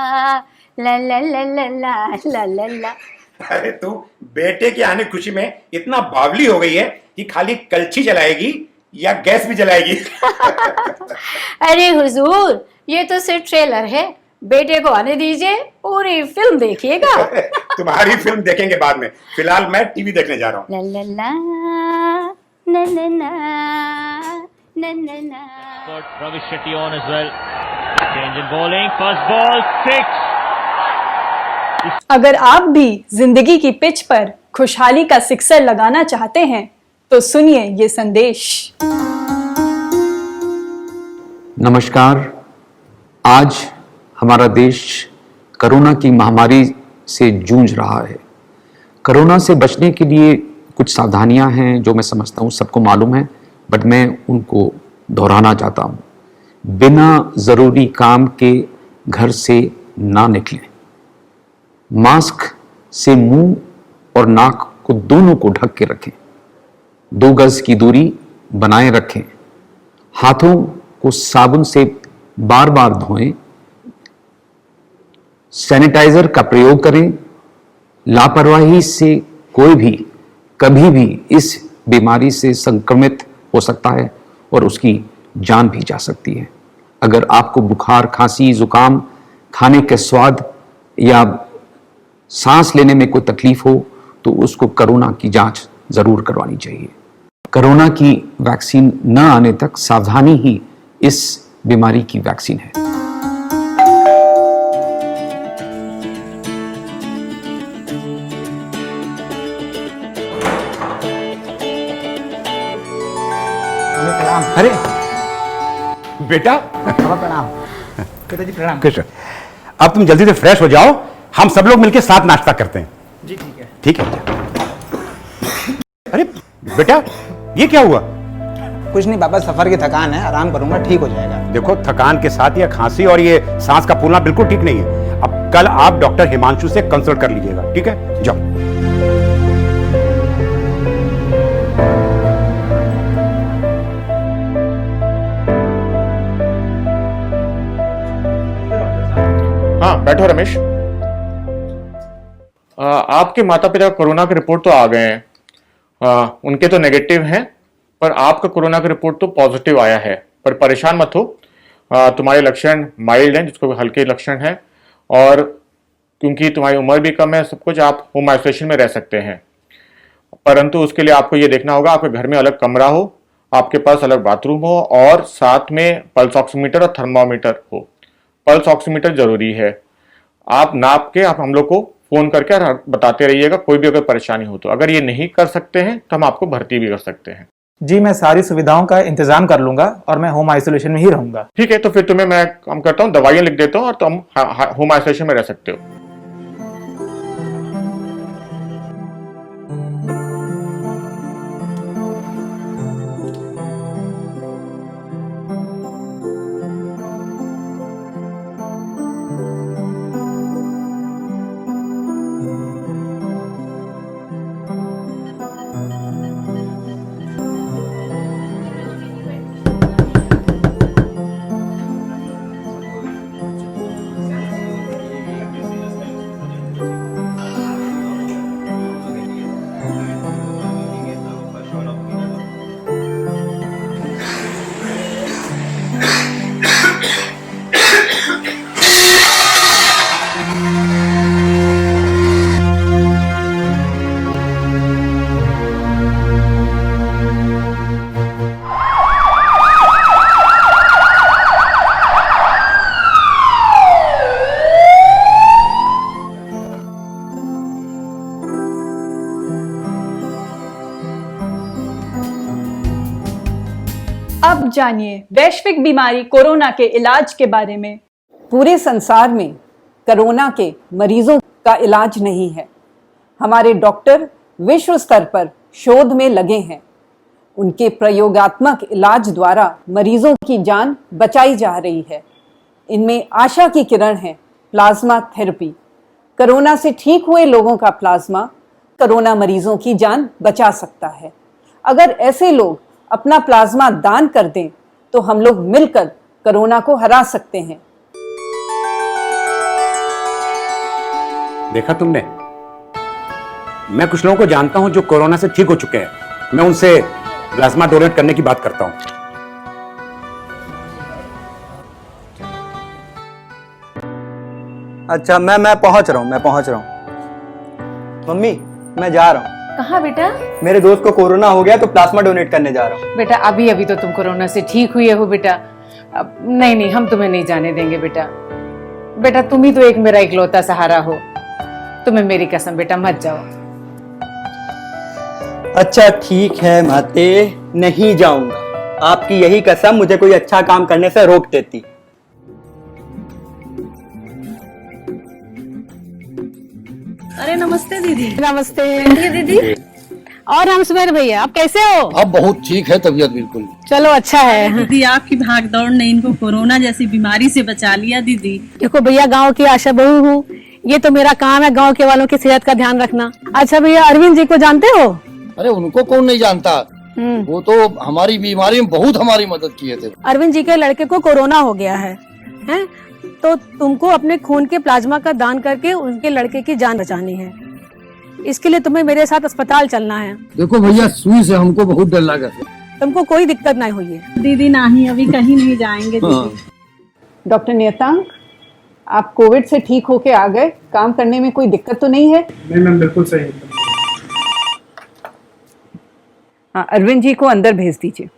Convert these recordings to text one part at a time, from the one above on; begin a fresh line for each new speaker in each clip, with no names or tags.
ला ला ला ला ला ला ला ला।
अरे तू बेटे के आने खुशी में इतना बावली हो गई है कि खाली कलछी जलाएगी या गैस भी जलाएगी।
अरे हुजूर, ये तो सिर्फ ट्रेलर है, बेटे को आने दीजिए, पूरी फिल्म देखिएगा।
तुम्हारी फिल्म देखेंगे बाद में, फिलहाल मैं टीवी देखने जा रहा हूँ।
ला ला ला ना ना ना ना ना ना।
Got Ravi Shetty on as well. Change in bowling. First ball, 6.
अगर आप भी जिंदगी की पिच पर खुशहाली का सिक्सर लगाना चाहते हैं तो सुनिए ये संदेश।
नमस्कार। आज हमारा देश कोरोना की महामारी से जूझ रहा है। कोरोना से बचने के लिए कुछ सावधानियां हैं जो मैं समझता हूं सबको मालूम है, बट मैं उनको दोहराना चाहता हूं। बिना ज़रूरी काम के घर से ना निकलें। मास्क से मुंह और नाक को दोनों को ढक के रखें। 2 गज की दूरी बनाए रखें। हाथों को साबुन से बार बार धोएं। सैनिटाइजर का प्रयोग करें। लापरवाही से कोई भी कभी भी इस बीमारी से संक्रमित हो सकता है और उसकी जान भी जा सकती है। अगर आपको बुखार, खांसी, जुकाम, खाने के स्वाद या सांस लेने में कोई तकलीफ हो तो उसको कोरोना की जांच जरूर करवानी चाहिए। कोरोना की वैक्सीन न आने तक सावधानी ही इस बीमारी की वैक्सीन है।
अरे
बेटा
प्रणाम। पिताजी प्रणाम। कृष्ण, अब तुम जल्दी से फ्रेश हो जाओ, हम सब लोग मिलकर साथ नाश्ता करते हैं।
जी ठीक है।
ठीक है। अरे बेटा, ये क्या हुआ?
कुछ नहीं पापा, सफर की थकान है, आराम करूंगा, ठीक हो जाएगा।
देखो, थकान के साथ ये खांसी और ये सांस का फूलना बिल्कुल ठीक नहीं है। अब कल आप डॉक्टर हिमांशु से कंसल्ट कर लीजिएगा, ठीक है? जाओ।
हाँ बैठो रमेश। आपके माता पिता कोरोना के रिपोर्ट तो आ गए हैं। उनके तो नेगेटिव हैं, पर आपका कोरोना का रिपोर्ट तो पॉजिटिव आया है। पर परेशान मत हो, तुम्हारे लक्षण माइल्ड हैं, जिसको हल्के लक्षण हैं, और क्योंकि तुम्हारी उम्र भी कम है, सब कुछ, आप होम आइसोलेशन में रह सकते हैं। परंतु उसके लिए आपको ये देखना होगा आपके घर में अलग कमरा हो, आपके पास अलग बाथरूम हो, और साथ में पल्स ऑक्सीमीटर और थर्मामीटर हो। पल्स ऑक्सीमीटर जरूरी है। आप नाप के आप हम लोग को फोन करके बताते रहिएगा, कोई भी अगर परेशानी हो तो। अगर ये नहीं कर सकते हैं तो हम आपको भर्ती भी कर सकते हैं।
जी मैं सारी सुविधाओं का इंतजाम कर लूंगा और मैं होम आइसोलेशन में ही रहूंगा।
ठीक है, तो फिर तुम्हें मैं काम करता हूँ, दवाइयाँ लिख देता हूँ और तुम होम आइसोलेशन में रह सकते हो।
अब जानिए वैश्विक बीमारी कोरोना के इलाज के बारे में।
पूरे संसार में कोरोना के मरीजों का इलाज नहीं है। हमारे डॉक्टर विश्व स्तर पर शोध में लगे हैं। उनके प्रयोगात्मक इलाज द्वारा मरीजों की जान बचाई जा रही है। इनमें आशा की किरण है प्लाज्मा थेरेपी। कोरोना से ठीक हुए लोगों का प्लाज्मा कोरोना मरीजों की जान बचा सकता है। अगर ऐसे लोग अपना प्लाज्मा दान कर दें तो हम लोग मिलकर कोरोना को हरा सकते हैं।
देखा तुमने, मैं कुछ लोगों को जानता हूं जो कोरोना से ठीक हो चुके हैं, मैं उनसे प्लाज्मा डोनेट करने की बात करता हूं।
अच्छा, मैं पहुंच रहा हूं। मम्मी, मैं जा रहा हूं।
कहाँ बेटा?
मेरे दोस्त को कोरोना हो गया तो प्लाज्मा डोनेट करने जा रहा हूं।
बेटा अभी अभी तो तुम कोरोना से ठीक हुए हो बेटा। नहीं हम तुम्हें नहीं जाने देंगे बेटा। बेटा तुम ही तो एक मेरा इकलौता सहारा हो, तुम्हें मेरी कसम बेटा मत जाओ।
अच्छा ठीक है माते, नहीं जाऊंगा। आपकी यही कसम मुझे कोई अच्छा काम करने से रोक देती।
अरे नमस्ते दीदी।
नमस्ते
दीदी। और हम सुमेर भैया, आप कैसे हो?
अब बहुत ठीक है तबीयत बिल्कुल।
चलो अच्छा है।
दीदी आपकी भाग दौड़ ने इनको कोरोना जैसी बीमारी से बचा लिया दीदी।
देखो भैया, गांव की आशा बहू हूँ, ये तो मेरा काम है गांव के वालों की सेहत का ध्यान रखना। अच्छा भैया, अरविंद जी को जानते हो?
अरे उनको कौन नहीं जानता, वो तो हमारी बीमारी में बहुत हमारी मदद किए थे।
अरविंद जी के लड़के को कोरोना हो गया है, तो तुमको अपने खून के प्लाज्मा का दान करके उनके लड़के की जान बचानी है। इसके लिए तुम्हें मेरे साथ अस्पताल चलना है।
देखो भैया, सुई से हमको बहुत डर लगा।
तुमको कोई दिक्कत नहीं हुई है?
दीदी नहीं, अभी कहीं नहीं जाएंगे दीदी।
डॉक्टर नियतांक, आप कोविड से ठीक होके आ गए, काम करने में कोई दिक्कत तो नहीं है?
नहीं मैम, बिल्कुल सही।
हाँ, अरविंद जी को अंदर भेज दीजिए।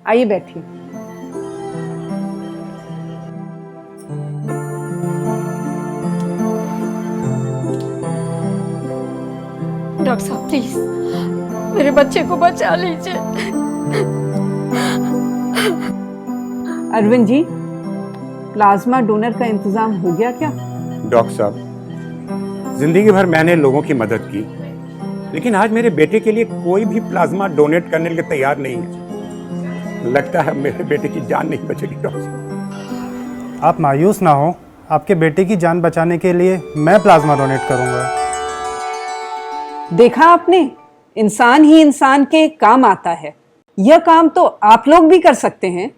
आइए बैठिए।
डॉक्टर साहब प्लीज मेरे बच्चे को बचा लीजिए।
अरविंद जी, प्लाज्मा डोनर का इंतजाम हो गया क्या?
डॉक्टर साहब, जिंदगी भर मैंने लोगों की मदद की, लेकिन आज मेरे बेटे के लिए कोई भी प्लाज्मा डोनेट करने के लिए तैयार नहीं है। लगता है मेरे बेटे की जान नहीं बचेगी। डॉक्टर साहब,
आप मायूस ना हो, आपके बेटे की जान बचाने के लिए मैं प्लाज्मा डोनेट करूंगा।
देखा आपने, इंसान ही इंसान के काम आता है। यह काम तो आप लोग भी कर सकते हैं।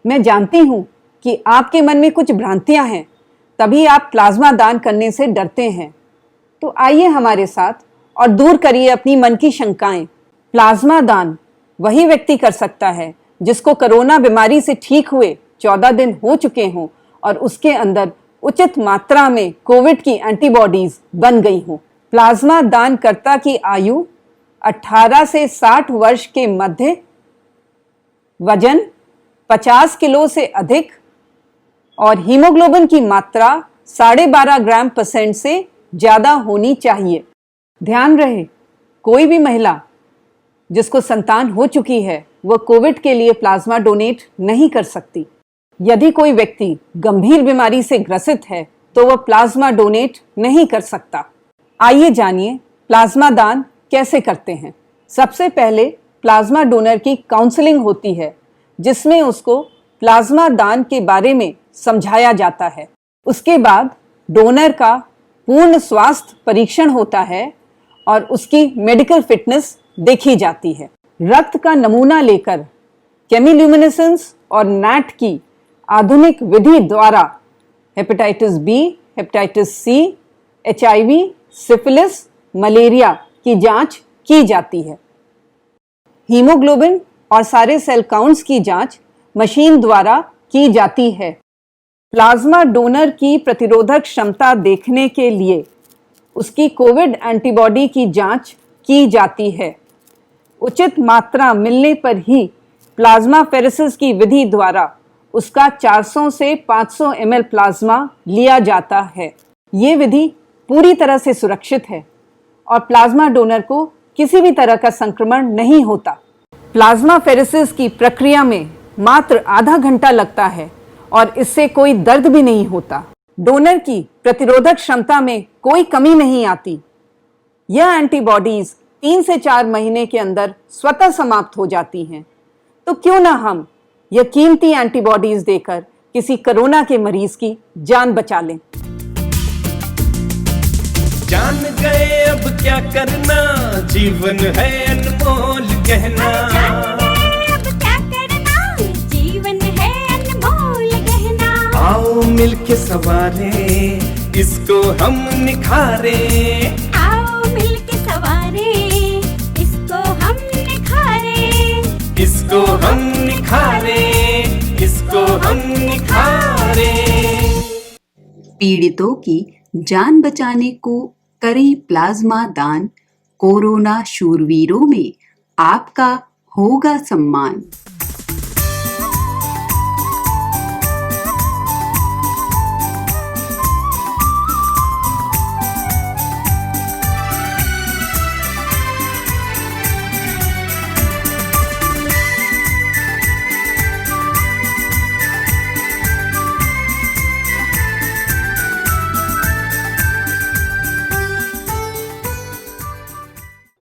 मैं जानती हूँ कि आपके मन में कुछ भ्रांतियां हैं, तभी आप प्लाज्मा दान करने से डरते हैं। तो आइए हमारे साथ और दूर करिए अपनी मन की शंकाएं। प्लाज्मा दान वही व्यक्ति कर सकता है जिसको कोरोना बीमारी से ठीक हुए 14 दिन हो चुके हों और उसके अंदर उचित मात्रा में कोविड की एंटीबॉडीज बन गई हों। प्लाज्मा दानकर्ता की आयु 18 से 60 वर्ष के मध्य, वजन 50 किलो से अधिक और हीमोग्लोबिन की मात्रा 12.5 ग्राम % से ज्यादा होनी चाहिए। ध्यान रहे, कोई भी महिला जिसको संतान हो चुकी है वह कोविड के लिए प्लाज्मा डोनेट नहीं कर सकती। यदि कोई व्यक्ति गंभीर बीमारी से ग्रसित है तो वह प्लाज्मा डोनेट नहीं कर सकता। आइए जानिए प्लाज्मा दान कैसे करते हैं। सबसे पहले प्लाज्मा डोनर की काउंसलिंग होती है, जिसमें उसको प्लाज्मा दान के बारे में समझाया जाता है। उसके बाद डोनर का पूर्ण स्वास्थ्य परीक्षण होता है और उसकी मेडिकल फिटनेस देखी जाती है। रक्त का नमूना लेकर केमिल्यूमिनेसेंस और नैट की आधुनिक विधि द्वारा hepatitis B, hepatitis C, HIV, syphilis, malaria की जांच की जाती है। हीमोग्लोबिन और सारे सेल काउंट्स की जांच मशीन द्वारा की जाती है। प्लाज्मा डोनर की प्रतिरोधक क्षमता देखने के लिए उसकी कोविड एंटीबॉडी की जांच की जाती है। उचित मात्रा मिलने पर ही प्लाज्मा फेरेसिस की विधि द्वारा उसका 400 से 500 ml प्लाज्मा लिया जाता है। ये विधि पूरी तरह से सुरक्षित है और प्लाज्मा डोनर को किसी भी तरह का संक्रमण नहीं होता। प्लाज्मा फेरेसिस की प्रक्रिया में मात्र आधा घंटा लगता है और इससे कोई दर्द भी नहीं होता। डोनर की प्रतिरोधक क्षमता में कोई कमी नहीं आती। यह एंटीबॉडीज 3 से 4 महीने के अंदर स्वतः समाप्त हो जाती हैं। तो क्यों ना हम यह कीमती एंटीबॉडीज देकर किसी कोरोना के मरीज की जान बचा लें।
जान गए अब क्या करना, जीवन है अनमोल गहना। जीवन है अनमोल गहना। आओ मिलके सवारे इसको हम निखारे,
आओ मिलके सवारे, इसको हम निखारे,
इसको हम निखारे, इसको हम निखारे।
पीड़ितों की जान बचाने को करें प्लाज्मा दान, कोरोना शूरवीरों में आपका होगा सम्मान।